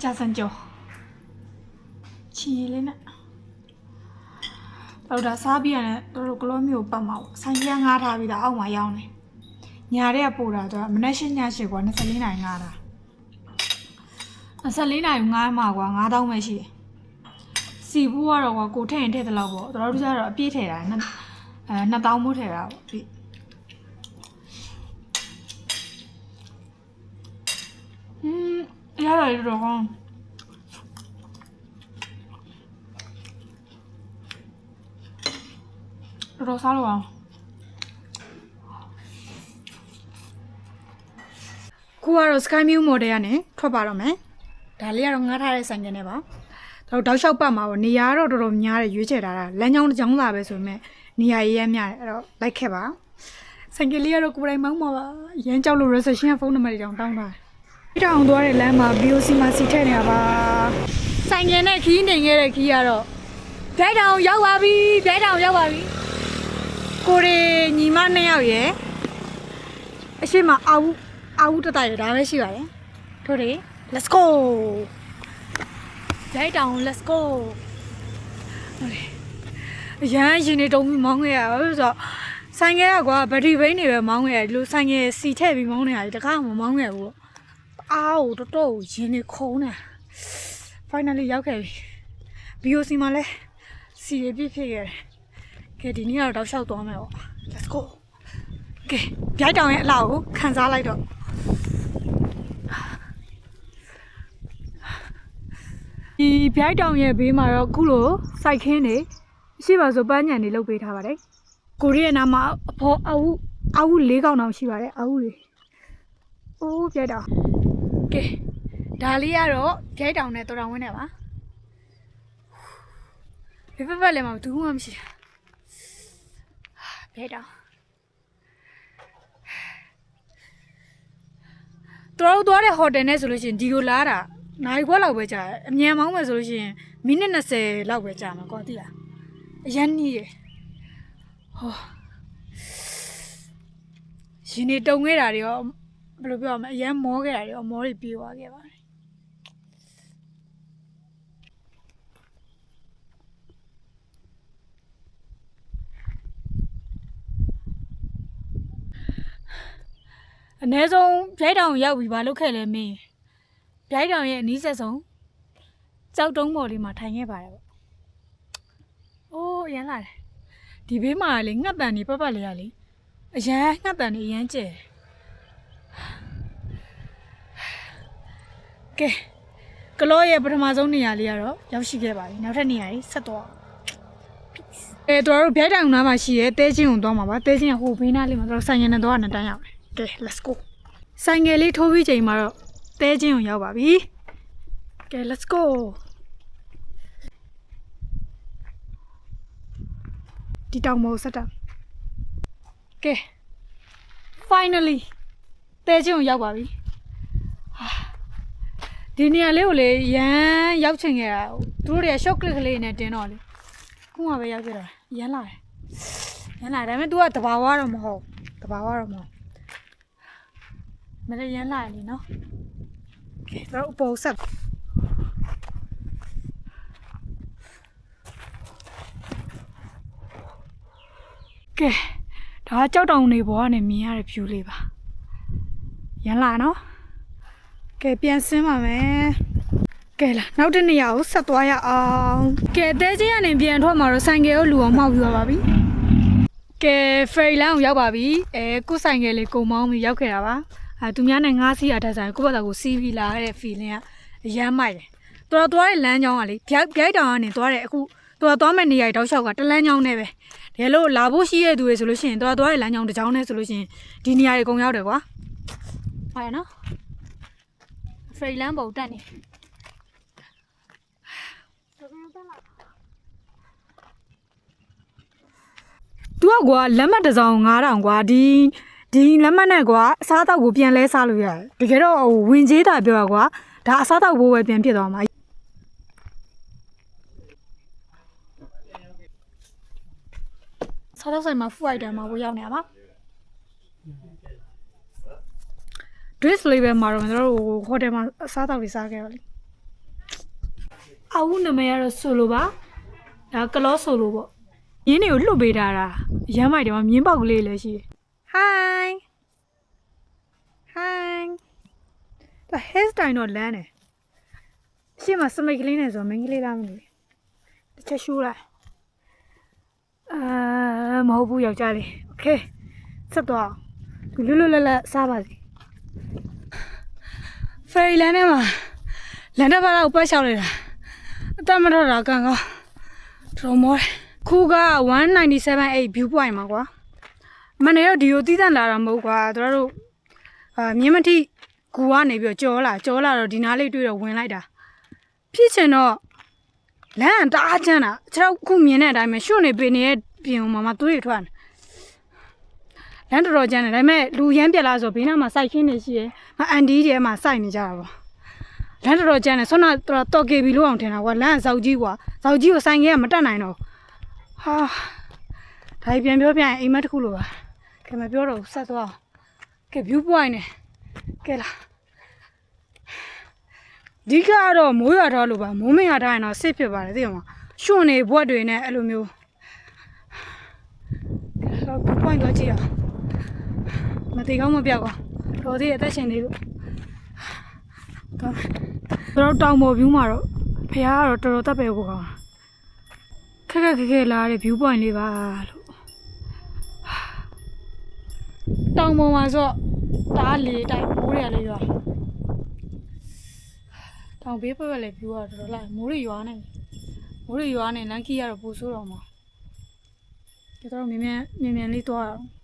加三角，起来呢。老大傻逼呢，都是个老没有办法，三天牙他比他好嘛样呢。伢的不了，对，没那些伢习惯，那是你那牙的。那是你那牙嘛，我牙到没事。西部话的话，古天天的老婆，都是在别天来，那到没天来。伢来这种。တော်စားလို့အောင်ခုကတော့ Sky Mew model ကနေထွက်ပါတော့မယ်ဒါလေးကတော့ငားထားတဲ့ဆိုင်ကနေပါတော့တောက်လျှောက်ပတ်မှာပေါ့နေရာတော့တော်တော်များတယ်ရွေးချယ်ထားတာလမ်းကြောင်းတစ်ကြောင်းလာပဲဆိုပေမဲ့နေရာရေးရမ်းများတယ်အဲ့တော့လိုက်ခဲ့ပါဆိုင်ကလေးကတော့ကိုယ်တိုင်မောင်းမှာပါရမ်းကြောက်လို့ reception ဖုန်းနံပါတ်တွေတောင်းတာပြီးတော့အောင်သွားတဲ့လမ်းမှာ BOC မှာစီထည့်နေတာပါဆိုင်ကနဲ့ခီးနေခဲ့တဲ့ခီးကတော့ပြိုက်တောင်ရောက်ပါပြီပြိုက်တောင်ရောက်ပါပြီကိုရီညီမ2ယောက်ရယ်အရှိမအာဝတတရဒါပဲရှိပါတယ်တို့တွေ let's go ရိုက်တောင် let's go ရမ်းရင်နေတုံးပြီးမောင်းခဲ့ရပါဆိုတော့ဆိုင်ငယ်ကွာဘက်ထရီဘိန်းတွေပဲမောင်းခဲ့ရဒီလိုဆိုင်ငယ်စီထည့်ပြီးမောင်းနေတာတခါမှမမောင်းခဲ့ဘူးအားကိုတော်တော်ရင်နေခုံးနေ finally ရောက်ခဲ့ပြီ BOC မှာလဲစီရပြည့်ဖြစ်ခဲ့တယ်ကဲဒီနေ့ကတော့တောက်လျှောက်သွားမယ်ပေါ့ let's go ကဲပြိုက်တောင်ရဲ့အလှကိုခံစားလိုက်တော့ဒီပြိုက်တောင်ရဲ့ဘေးမှာတော့အခုလိုစိုက်ခင်းနေရှိပါဆိုပန်းညံနေလုပ်ပေးထားပါတယ်ကိုရီးယားနာမှာအဖော်အဝ4កောင်တောင်ရှိပါတယ်အဝတွေအိုးပြိုက်တောင်ကဲဒါလေးကတော့ပြိုက်တောင်နဲ့တော်တော်ဝင်းနေပါဖေဖေလည်းမဘူးမှမရှိပြိုက်တောင်တော်သွားတဲ့ဟိုတယ်နဲ့ဆိုလို့ရှိရင်ဒီကိုလာတာနိုင်ခွက်လောက်ပဲကြာတယ်အမြန်မောင်းမယ်ဆိုလို့ရှိရင်မိနစ်20လောက်ပဲကြာမှာကောသိလားအရန်နီးရဟောရှင်နေတုံခဲ့တာတွေရောဘယ်လိုပြောရမလဲအရန်မောခဲ့တာတွေရောမောတွေပြေးသွားခဲ့ပါတယ်အနည်းဆုံးပြိုက်တောင်ရောက်ပြီဘာလုပ်ခဲ့လဲမင်းပြိုက်တောင်ရဲ့အနီးဆက်ဆုံးကြောက်တုံးပေါ်လေးမှာထိုင်ခဲ့ပါတယ်ပေါ့။အိုးအရန်လာတယ်။ဒီဘေးမှာလေငှက်တန်နေပတ်ပတ်လေးရလေအရန်ငှက်တန်နေအရန်ကျဲ။ကဲကလောရဲ့ပထမဆုံးနေရာလေးကတော့ရောက်ရှိခဲ့ပါပြီ။နောက်ထပ်နေရာကြီးဆက်သွား။တို့ပြိုက်တောင်နားမှာရှိရဲတဲချင်းကိုသွားမှာပါ။တဲချင်းကဟိုဘေးနားလေးမှာတို့ဆိုင်ငယ်နဲ့သွားတာတန်းရောက်တယ်။ကဲ let's go ဆိုင်ငယ်လေးထိုးပြီးချိန်မှာတော့တဲချင်းကိုရောက်ပါပြီကဲ let's go ဒီတောင်မို့ဆက်တာကဲ finally တဲချင်းကိုရောက်ပါပြီဒီနေရာလေးကိုလေရမ်းရောက်ချင်ခဲ့တာသူတို့တွေက short clip ကလေးနဲ့တင်းတော့လေခုမှပဲရောက်ခဲ့တာရမ်းလာတယ်ရမ်းလာတယ်ဒါပေမဲ့ तू ကတဘာဝတော့မဟုတ်တဘာဝတော့မဟုတ်မလည်းရမ်းလာလေနော်ကဲတော့ပေါ်ဆက်ကဲဒါကြောက်တောင်နေပေါ်ကနေမြင်ရတဲ့ view လေးပါရမ်းလာနော်ကဲပြန်ဆင်းပါမယ်ကဲလာနောက်တစ်နေရာကိုဆက်သွားရအောင်ကဲတဲချင်းကနေပြန်ထွက်မှာတော့ဆိုင်ကယ်ကိုလူအောင်မှောက်ပြီးသွားပါပြီကဲ ferry line ကိုရောက်ပါပြီကိုဆိုင်ကယ်လေးကုံမောင်းပြီးရောက်ခဲ့တာပါသူများနဲ့ငားစီးရတဲ့ဆိုင်ကိုယ့်ဘက်ကိုစီးပြီးလာတဲ့ feeling ကအရမ်းမိုက်တယ်တော်တော်သွားတဲ့လမ်းကြောင်းကလေပြိုက်တောင်ကနေသွားတယ်အခုတော်သွားမဲ့နေရာတောက်လျှောက်ကတလမ်းကြောင်းနဲ့ပဲဒါလို့လာဖို့ရှိရတဲ့သူတွေဆိုလို့ရှိရင်တော်သွားတဲ့လမ်းကြောင်းတစ်ကြောင်းနဲ့ဆိုလို့ရှိရင်ဒီနေရာတွေကုန်ရောက်တယ်ကွာဟုတ်ရနော် ferry line ပေါ်တက်နေသူကကွာလက်မှတ်တစ်စောင်9000ကွာဒီလက်မှတ်နဲ့ကွာအစားအသောက်ကိုပြန်လဲစားလို့ရတယ်တကယ်တော့ဝင်ကြေးတာပြောရကွာဒါအစားအသောက်ဘိုးပဲပြန်ဖြစ်သွားမှာစားတော့ဆိုင်မှာ food item မှာဘိုးရောက်နေရပါ dress လေးပဲမှာတော့ကျွန်တော်တို့ဟိုတယ်မှာအစားအသောက်တွေစားခဲ့ပါလိမ့် အဝုနာမည်ကတော့ဆိုလိုပါဒါကလောဆိုလိုပေါ့မြင်းတွေကိုလှုပ်ပေးထားတာရမ်းမိုက်တယ်မှာမြင်းပေါက်ကလေးလည်းရှိတယ် Hi Hi ဒါ hair style တော့လမ်းတယ်ရှေ့မှာစမိတ်ကလေးနဲ့ဆိုမင်းကလေးလားမသိဘူးတစ်ချက်ရှိုးလိုက်မဟုတ်ဘူးယောက်ျားလေး Okay ဆက်တော့သူလွတ်လွတ်လပ်လပ်စားပါစေဖေးလန်းထဲမှာလန်တက်ပါတော့ပတ်လျှောက်နေတာအတမတော့တာကန်ကောတော်မောခုက197.8 view point မှာကွာမနေ့တော့ဒီကိုတီးတန့်လာတာမဟုတ်ကွာတို့မြင်းမတိကူကနေပြီးကြောလာတော့ဒီနားလေးတွေ့တော့ဝင်လိုက်တာဖြစ်ချင်တော့လမ်းတအားချမ်းတာခြေထောက်ခုမြင်တဲ့အတိုင်းပဲရွှွနေပေနေတဲ့ပြင်မှာသွေးထွက်နေလမ်းတော်ချမ်းတယ်ဒါပေမဲ့လူရမ်းပြက်လာဆိုဘေးနားမှာစိုက်ခင်းနေရှိရယ်အန်ဒီထဲမှာစိုက်နေကြတာပေါ့လမ်းတော်ချမ်းတယ်ဆွမ်းနာတော့ကေဘီလို့အောင်ထင်တာကွာလမ်းဇောက်ကြီးကွာဇောက်ကြီးကိုဆိုင်ခဲကမတက်နိုင်တော့ဟာဒါပြန်ပြောပြရင်အိမ်မက်တစ်ခုလိုပါကဲမပြောတော့ဘူးဆက်သွားကဲ view point နဲ့ကဲလားဒီကတော့မိုးရွာတော့လို့ပါမိုးမရွာထားရင်တော့စစ်ဖြစ်ပါတယ်သိရမလားရွှွနေဘွက်တွေနဲ့အဲ့လိုမျိုးတော့ view point တော့ကြည့်အောင်မတိကောင်းမပြောက်ကောတော်သေးအသက်ရှင်နေလို့တော့တောင်ပေါ် view မှာတော့ဖះကတော့တော်တော်တက်ပဲကိုကောင်းခက်ခဲလာတဲ့ view point လေးပါလို့တောင်ပေါ်မှာဆိုတားလေတိုက်မိုးရလေးရွာတောင်ဘေးဘက်လည်း view ကတော့တော်တော်လိုက်မိုးရွာနေလမ်းကြီးကတော့ပူဆိုးတော့မှာကျတော့မြင်လေးသွားအောင်